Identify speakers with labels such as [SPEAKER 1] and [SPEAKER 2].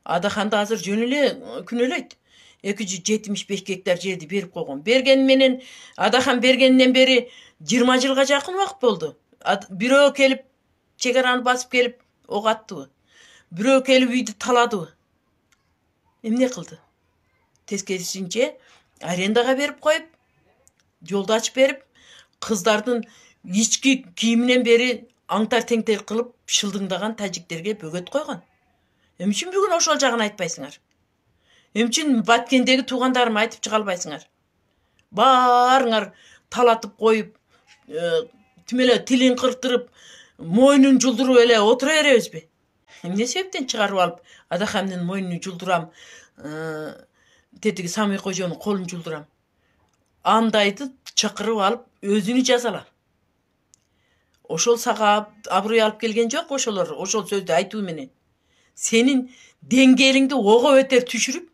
[SPEAKER 1] Адаханды азыр жөн эле күнөөлөйт. 275 гектар жерди берип койгон. Берген менен Адахан бергенден бери 20 жылга жакын убакыт болду. Бирөө келип чек араны басып келип ок аттыбы? Бирөө келип үйдү таладыбы? Эмне кылды? Тескерисинче арендага берип коюп, жолду ачып берип, кыздардын ички кийиминен бери аңтар теңтер кылып шылдыңдаган тажиктерге бөгөт койгон. Эмне үчүн бүгүн ошол жагын айтпайсыңар? Эмне үчүн Баткендеги туугандарыма айтып чыга албайсыңар? Баарыңар талатып коюп, тим эле тилин кыртырып, мойнун жулдуруп эле отура беребизби? Эмне себептен чыгарып алып Адахандын мойнун жулдурам, тетиги Самый кожонун колун жулдурам? Андайды чакырып алып өзүнү жазала. Ошол сага аброй алып келген жок ошолор, ошол сөздү айтуу менен. Сенин деңгээлиңди ого бетер түшүрүп,